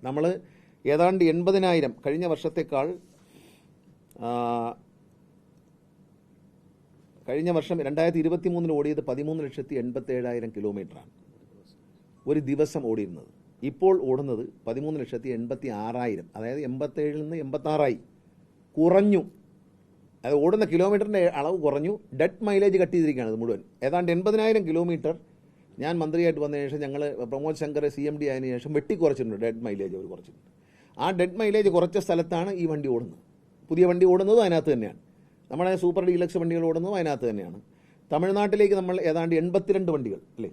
നമ്മൾ ഏതാണ്ട് 80,000 കഴിഞ്ഞ വർഷത്തേക്കാൾ കഴിഞ്ഞ വർഷം 2023 ഓടിയത് 13,87,000 കിലോമീറ്ററാണ് ഒരു ദിവസം ഓടിയിരുന്നത്. ഇപ്പോൾ ഓടുന്നത് 13,86,000, അതായത് 87 നിന്ന് 86 കുറഞ്ഞു. അത് ഓടുന്ന കിലോമീറ്ററിൻ്റെ അളവ് കുറഞ്ഞു. ഡെഡ് മൈലേജ് കട്ട് ചെയ്തിരിക്കുകയാണ് ഇത് മുഴുവൻ. ഏതാണ്ട് 80,000 കിലോമീറ്റർ ഞാൻ മന്ത്രിയായിട്ട് വന്നതിന് ശേഷം ഞങ്ങൾ പ്രമോദ് ശങ്കർ CMD ആയതിനു ശേഷം വെട്ടിക്കുറച്ചിട്ടുണ്ട്. ഡെഡ് മൈലേജ് അവർ കുറച്ചിട്ടുണ്ട്. ആ ഡെഡ് മൈലേജ് കുറച്ച സ്ഥലത്താണ് ഈ വണ്ടി ഓടുന്നത്. പുതിയ വണ്ടി ഓടുന്നതും അതിനകത്ത് തന്നെയാണ്. നമ്മുടെ സൂപ്പർ ഡീലക്സ് വണ്ടികൾ ഓടുന്നതും അതിനകത്ത് തന്നെയാണ്. തമിഴ്നാട്ടിലേക്ക് നമ്മൾ ഏതാണ്ട് 82 വണ്ടികൾ അല്ലേ,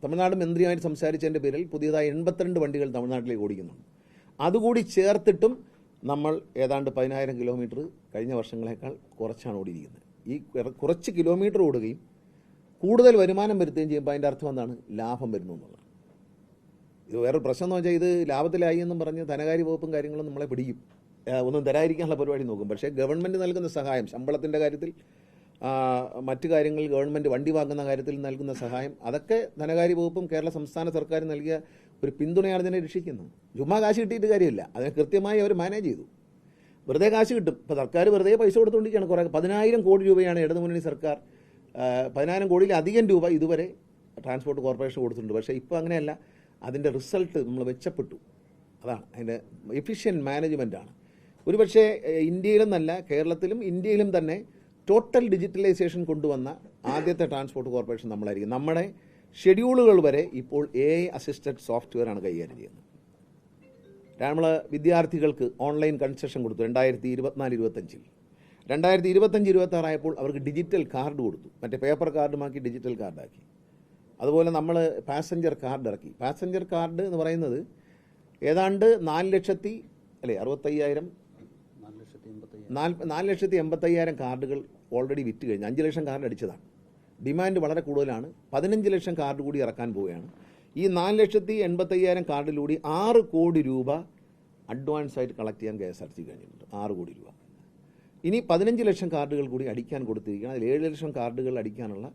തമിഴ്നാട് മന്ത്രിയുമായിട്ട് സംസാരിച്ചതിൻ്റെ പേരിൽ പുതിയതായി 82 വണ്ടികൾ തമിഴ്നാട്ടിലേക്ക് ഓടിക്കുന്നുണ്ട്. അതുകൂടി ചേർത്തിട്ടും നമ്മൾ ഏതാണ്ട് 10,000 കിലോമീറ്റർ കഴിഞ്ഞ വർഷങ്ങളെക്കാൾ കുറച്ചാണ് ഓടിയിരിക്കുന്നത്. ഈ കുറച്ച് കിലോമീറ്റർ ഓടുകയും കൂടുതൽ വരുമാനം വരുത്തുകയും ചെയ്യുമ്പോൾ അതിൻ്റെ അർത്ഥം എന്താണ്? ലാഭം വരുന്നു എന്നുള്ളത്. ഇത് വേറൊരു പ്രശ്നം എന്ന് വെച്ചാൽ ഇത് ലാഭത്തിലായി എന്നും പറഞ്ഞ് ധനകാര്യ വകുപ്പും കാര്യങ്ങളും നമ്മളെ പിടിക്കും, ഒന്നും തരാതിരിക്കാനുള്ള പരിപാടി നോക്കും. പക്ഷേ ഗവൺമെൻറ് നൽകുന്ന സഹായം, ശമ്പളത്തിൻ്റെ കാര്യത്തിൽ, മറ്റു കാര്യങ്ങളിൽ ഗവൺമെൻറ് വണ്ടി വാങ്ങുന്ന കാര്യത്തിൽ നൽകുന്ന സഹായം, അതൊക്കെ ധനകാര്യ വകുപ്പും കേരള സംസ്ഥാന സർക്കാർ നൽകിയ ഒരു പിന്തുണയാണ് ഇതിനെ രക്ഷിക്കുന്നത്. ചുമ്മാ കാശ് കിട്ടിയിട്ട് കാര്യമില്ല, അതിനെ കൃത്യമായി അവർ മാനേജ് ചെയ്തു. വെറുതെ കാശ് കിട്ടും. ഇപ്പോൾ സർക്കാർ വെറുതെ പൈസ കൊടുത്തുകൊണ്ടിരിക്കുകയാണ്. കുറേ 10,000 കോടി രൂപയാണ് ഇടതുമുന്നണി സർക്കാർ, 10,000 കോടിയിലധികം രൂപ ഇതുവരെ ട്രാൻസ്പോർട്ട് കോർപ്പറേഷൻ കൊടുത്തിട്ടുണ്ട്. പക്ഷേ ഇപ്പോൾ അങ്ങനെയല്ല, അതിൻ്റെ റിസൾട്ട് നമ്മൾ മെച്ചപ്പെട്ടു. അതാണ് അതിൻ്റെ എഫിഷ്യൻറ്റ് മാനേജ്മെൻറ്റാണ്. ഒരുപക്ഷെ ഇന്ത്യയിലെന്നല്ല, കേരളത്തിലും ഇന്ത്യയിലും തന്നെ ടോട്ടൽ ഡിജിറ്റലൈസേഷൻ കൊണ്ടുവന്ന ആദ്യത്തെ ട്രാൻസ്പോർട്ട് കോർപ്പറേഷൻ നമ്മളായിരിക്കും. നമ്മുടെ ഷെഡ്യൂളുകൾ വരെ ഇപ്പോൾ AI അസിസ്റ്റഡ് സോഫ്റ്റ്വെയർ ആണ് കൈകാര്യം ചെയ്യുന്നത്. നമ്മൾ വിദ്യാർത്ഥികൾക്ക് ഓൺലൈൻ കൺസെഷൻ കൊടുത്തു 2024-25. 2025-26 ആയപ്പോൾ അവർക്ക് ഡിജിറ്റൽ കാർഡ് കൊടുത്തു. മറ്റേ പേപ്പർ കാർഡ് മാറ്റി ഡിജിറ്റൽ കാർഡാക്കി. അതുപോലെ നമ്മൾ പാസഞ്ചർ കാർഡ് ഇറക്കി. പാസഞ്ചർ കാർഡ് എന്ന് പറയുന്നത് ഏതാണ്ട് 4,80,000 കാർഡുകൾ ഓൾറെഡി വിറ്റ് കഴിഞ്ഞു. 5 ലക്ഷം കാർഡ് അടിച്ചതാണ്. ഡിമാൻഡ് വളരെ കൂടുതലാണ്. 15 ലക്ഷം കാർഡ് കൂടി ഇറക്കാൻ പോവുകയാണ്. ഈ 4,80,000 കാർഡിലൂടെ 6 കോടി രൂപ അഡ്വാൻസ് ആയിട്ട് കളക്ട് ചെയ്യാൻ KSRTC കഴിഞ്ഞിട്ടുണ്ട്. 6 കോടി രൂപ. ഇനി 15 ലക്ഷം കാർഡുകൾ കൂടി അടിക്കാൻ കൊടുത്തിരിക്കുകയാണ്. അതിൽ 7 ലക്ഷം കാർഡുകൾ അടിക്കാനുള്ള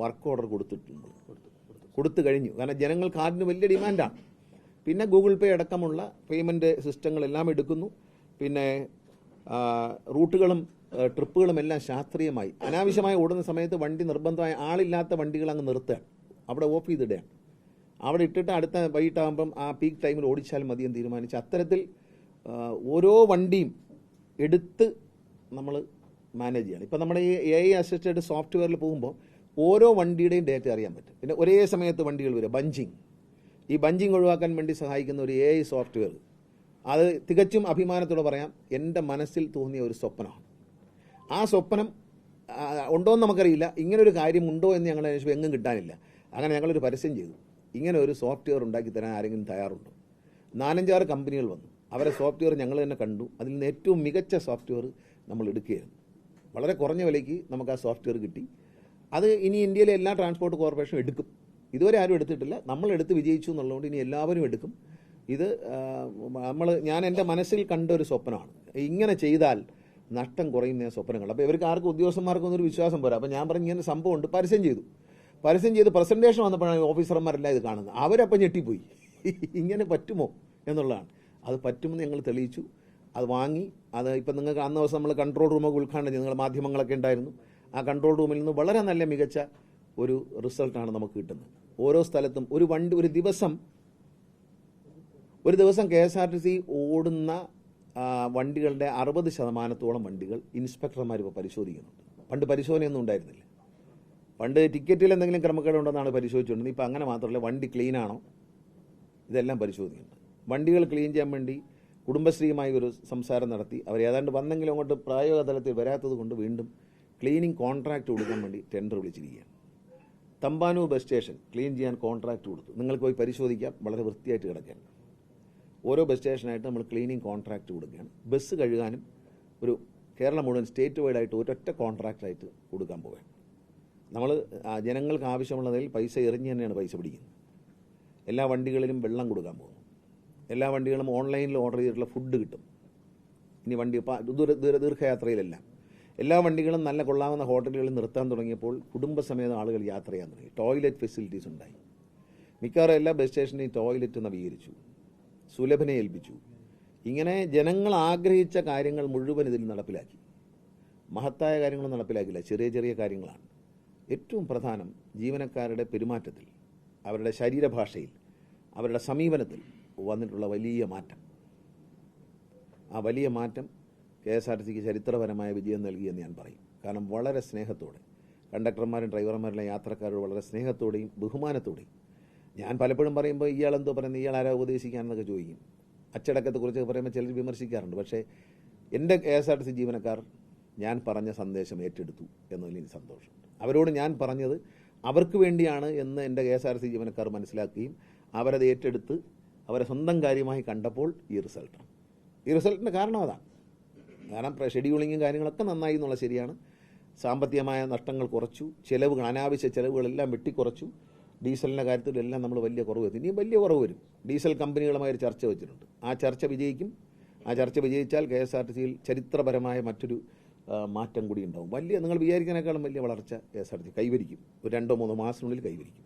വർക്ക് ഓർഡർ കൊടുത്തു കഴിഞ്ഞു. കാരണം ജനങ്ങൾ കാർഡിന് വലിയ ഡിമാൻഡാണ്. പിന്നെ ഗൂഗിൾ പേ അടക്കമുള്ള പേയ്മെൻറ്റ് സിസ്റ്റങ്ങളെല്ലാം എടുക്കുന്നു. പിന്നെ റൂട്ടുകളും ട്രിപ്പുകളും എല്ലാം ശാസ്ത്രീയമായി, അനാവശ്യമായി ഓടുന്ന സമയത്ത് വണ്ടി നിർബന്ധമായി ആളില്ലാത്ത വണ്ടികൾ അങ്ങ് നിർത്തുകയാണ്, അവിടെ ഓഫ് ചെയ്തിടുകയാണ്. അവിടെ ഇട്ടിട്ട് അടുത്ത വൈകിട്ടാകുമ്പം ആ പീക്ക് ടൈമിൽ ഓടിച്ചാൽ മതിയെന്ന് തീരുമാനിച്ച് അത്തരത്തിൽ ഓരോ വണ്ടിയും എടുത്ത് നമ്മൾ മാനേജ് ചെയ്യണം. ഇപ്പം നമ്മുടെ ഈ AI അസിസ്റ്റഡ് സോഫ്റ്റ്വെയറിൽ പോകുമ്പോൾ ഓരോ വണ്ടിയുടെയും ഡേറ്റ അറിയാൻ പറ്റും. പിന്നെ ഒരേ സമയത്ത് വണ്ടികൾ വരിക, ഈ ബഞ്ചിങ് ഒഴിവാക്കാൻ വേണ്ടി സഹായിക്കുന്ന ഒരു AI സോഫ്റ്റ്വെയർ, അത് തികച്ചും അഭിമാനത്തോടെ പറയാം, എൻ്റെ മനസ്സിൽ തോന്നിയ ഒരു സ്വപ്നമാണ്. ആ സ്വപ്നം ഉണ്ടോ എന്ന് നമുക്കറിയില്ല. ഇങ്ങനൊരു കാര്യമുണ്ടോ എന്ന് ഞങ്ങൾ അന്വേഷിച്ചു, എങ്ങും കിട്ടാനില്ല. അങ്ങനെ ഞങ്ങളൊരു പരസ്യം ചെയ്തു, ഇങ്ങനെ ഒരു സോഫ്റ്റ്വെയർ ഉണ്ടാക്കി തരാൻ ആരെങ്കിലും തയ്യാറുണ്ടോ? 4-5 കമ്പനികൾ വന്നു. അവരെ സോഫ്റ്റ്വെയർ ഞങ്ങൾ തന്നെ കണ്ടു. അതിൽ നിന്ന് ഏറ്റവും മികച്ച സോഫ്റ്റ്വെയർ നമ്മൾ എടുക്കുകയായിരുന്നു. വളരെ കുറഞ്ഞ വിലയ്ക്ക് നമുക്ക് ആ സോഫ്റ്റ്വെയർ കിട്ടി. അത് ഇനി ഇന്ത്യയിലെ എല്ലാ ട്രാൻസ്പോർട്ട് കോർപ്പറേഷനും എടുക്കും. ഇതുവരെ ആരും എടുത്തിട്ടില്ല. നമ്മൾ എടുത്ത് വിജയിച്ചു എന്നുള്ളതുകൊണ്ട് ഇനി എല്ലാവരും എടുക്കും. ഇത് ഞാൻ എൻ്റെ മനസ്സിൽ കണ്ട ഒരു സ്വപ്നമാണ്. ഇങ്ങനെ ചെയ്താൽ നഷ്ടം കുറയുന്ന സ്വപ്നം കണ്ടു. അപ്പോൾ ഇവർക്ക് ആർക്കും ഉദ്യോഗസ്ഥന്മാർക്കൊന്നും ഒരു വിശ്വാസം പോരാ. അപ്പോൾ ഞാൻ പറഞ്ഞു ഇങ്ങനെ സംഭവമുണ്ട്. പരസ്യം ചെയ്ത് പ്രസൻറ്റേഷൻ വന്നപ്പോഴാണ് ഓഫീസർമാരെല്ലാം ഇത് കാണുന്നത്. അവരപ്പം ഞെട്ടിപ്പോയി, ഇങ്ങനെ പറ്റുമോ എന്നുള്ളതാണ്. അത് പറ്റുമെന്ന് ഞങ്ങൾ തെളിയിച്ചു. അത് വാങ്ങി. അത് ഇപ്പം നിങ്ങൾക്ക് അന്ന് ദിവസം നമ്മൾ കൺട്രോൾ റൂമൊക്കെ ഉദ്ഘാടനം ചെയ്തു. നിങ്ങൾ മാധ്യമങ്ങളൊക്കെ ഉണ്ടായിരുന്നു. ആ കൺട്രോൾ റൂമിൽ നിന്ന് വളരെ നല്ല മികച്ച ഒരു റിസൾട്ടാണ് നമുക്ക് കിട്ടുന്നത്. ഓരോ സ്ഥലത്തും ഒരു ദിവസം KSRTC ഓടുന്ന വണ്ടികളുടെ 60% വണ്ടികൾ ഇൻസ്പെക്ടർമാർ ഇപ്പോൾ പരിശോധിക്കുന്നുണ്ട്. പണ്ട് പരിശോധനയൊന്നും ഉണ്ടായിരുന്നില്ല. പണ്ട് ടിക്കറ്റിൽ എന്തെങ്കിലും ക്രമക്കേടുണ്ടെന്നാണ് പരിശോധിച്ചുകൊണ്ടിരുന്നത്. ഇപ്പോൾ അങ്ങനെ മാത്രമല്ല, വണ്ടി ക്ലീൻ ആണോ ഇതെല്ലാം പരിശോധിക്കുന്നുണ്ട്. വണ്ടികൾ ക്ലീൻ ചെയ്യാൻ വേണ്ടി കുടുംബശ്രീയുമായി ഒരു സംസാരം നടത്തി. അവർ ഏതാണ്ട് വന്നെങ്കിലും അങ്ങോട്ട് പ്രായോഗിക തലത്തിൽ വരാത്തത് കൊണ്ട് വീണ്ടും ക്ലീനിങ് കോൺട്രാക്റ്റ് കൊടുക്കാൻ വേണ്ടി ടെൻഡർ വിളിച്ചിരിക്കുകയാണ്. തമ്പാനൂർ ബസ് സ്റ്റേഷൻ ക്ലീൻ ചെയ്യാൻ കോൺട്രാക്റ്റ് കൊടുത്തു. നിങ്ങൾക്ക് പോയി പരിശോധിക്കാം, വളരെ വൃത്തിയായിട്ട് കിടക്കുകയാണ്. ഓരോ ബസ് സ്റ്റേഷനായിട്ട് നമ്മൾ ക്ലീനിങ് കോൺട്രാക്റ്റ് കൊടുക്കുകയാണ്. ബസ് കഴുകാനും ഒരു കേരളം മുഴുവൻ സ്റ്റേറ്റ് വൈഡായിട്ട് ഒരൊറ്റ കോൺട്രാക്റ്റായിട്ട് കൊടുക്കാൻ പോവുകയാണ്. നമ്മൾ ജനങ്ങൾക്ക് ആവശ്യമുള്ളതിൽ പൈസ എറിഞ്ഞ് തന്നെയാണ് പൈസ പിടിക്കുന്നത്. എല്ലാ വണ്ടികളിലും വെള്ളം കൊടുക്കാൻ പോകുന്നു. എല്ലാ വണ്ടികളും ഓൺലൈനിൽ ഓർഡർ ചെയ്തിട്ടുള്ള ഫുഡ് കിട്ടും. ഇനി വണ്ടി ദീർഘയാത്രയിലെല്ലാം എല്ലാ വണ്ടികളും നല്ല കൊള്ളാവുന്ന ഹോട്ടലുകളിൽ നിർത്താൻ തുടങ്ങിയപ്പോൾ കുടുംബസമേതം ആളുകൾ യാത്ര ചെയ്യാൻ തുടങ്ങി. ടോയ്ലറ്റ് ഫെസിലിറ്റീസ് ഉണ്ടായി. മിക്കവാറും എല്ലാ ബസ് സ്റ്റേഷനിലും ടോയ്ലറ്റ് നവീകരിച്ചു. സുലഭനെ ഏൽപ്പിച്ചു. ഇങ്ങനെ ജനങ്ങൾ ആഗ്രഹിച്ച കാര്യങ്ങൾ മുഴുവൻ ഇതിൽ നടപ്പിലാക്കി. മഹത്തായ കാര്യങ്ങളൊന്നും നടപ്പിലാക്കില്ല, ചെറിയ ചെറിയ കാര്യങ്ങളാണ്. ഏറ്റവും പ്രധാനം ജീവനക്കാരുടെ പെരുമാറ്റത്തിൽ, അവരുടെ ശരീരഭാഷയിൽ, അവരുടെ സമീപനത്തിൽ വന്നിട്ടുള്ള വലിയ മാറ്റം. ആ വലിയ മാറ്റം KSRTCക്ക് ചരിത്രപരമായ വിജയം നൽകിയെന്ന് ഞാൻ പറയും. കാരണം വളരെ സ്നേഹത്തോടെ കണ്ടക്ടർമാരും ഡ്രൈവർമാരുടെ യാത്രക്കാരോട് വളരെ സ്നേഹത്തോടെയും ബഹുമാനത്തോടെയും. ഞാൻ പലപ്പോഴും പറയുമ്പോൾ ഇയാളെന്തോ പറയുന്നത്, ഇയാൾ ആരാ ഉപദേശിക്കാനെന്നൊക്കെ ചോദിക്കും. അച്ചടക്കത്തെക്കുറിച്ച് പറയുമ്പോൾ ചിലർ വിമർശിക്കാറുണ്ട്. പക്ഷേ എൻ്റെ KSRTC ജീവനക്കാർ ഞാൻ പറഞ്ഞ സന്ദേശം ഏറ്റെടുത്തു എന്നതിൽ എനിക്ക് സന്തോഷമുണ്ട്. അവരോട് ഞാൻ പറഞ്ഞത് അവർക്ക് വേണ്ടിയാണ് എന്ന് എൻ്റെ KSRTC ജീവനക്കാർ മനസ്സിലാക്കുകയും അവരത് ഏറ്റെടുത്ത് അവരെ സ്വന്തം കാര്യമായി കണ്ടപ്പോൾ ഈ റിസൾട്ടാണ്. ഈ റിസൾട്ടിൻ്റെ കാരണം അതാണ്. കാരണം ഷെഡ്യൂളിങ്ങും കാര്യങ്ങളൊക്കെ നന്നായി എന്നുള്ള ശരിയാണ്. സാമ്പത്തികമായ നഷ്ടങ്ങൾ കുറച്ചു, ചിലവുകൾ, അനാവശ്യ ചിലവുകളെല്ലാം വെട്ടിക്കുറച്ചു. ഡീസലിൻ്റെ കാര്യത്തിലെല്ലാം നമ്മൾ വലിയ കുറവ് വരും. ഇനിയും വലിയ കുറവ് വരും. ഡീസൽ കമ്പനികളുമായൊരു ചർച്ച വെച്ചിട്ടുണ്ട്. ആ ചർച്ച വിജയിക്കും. ആ ചർച്ച വിജയിച്ചാൽ KSRTCയിൽ ചരിത്രപരമായ മറ്റൊരു മാറ്റം കൂടി ഉണ്ടാവും. നിങ്ങൾ വിചാരിക്കുന്നതിനേക്കാളും വലിയ വളർച്ച KSRTC കൈവരിക്കും. ഒരു 2-3 മാസത്തിനുള്ളിൽ കൈവരിക്കും.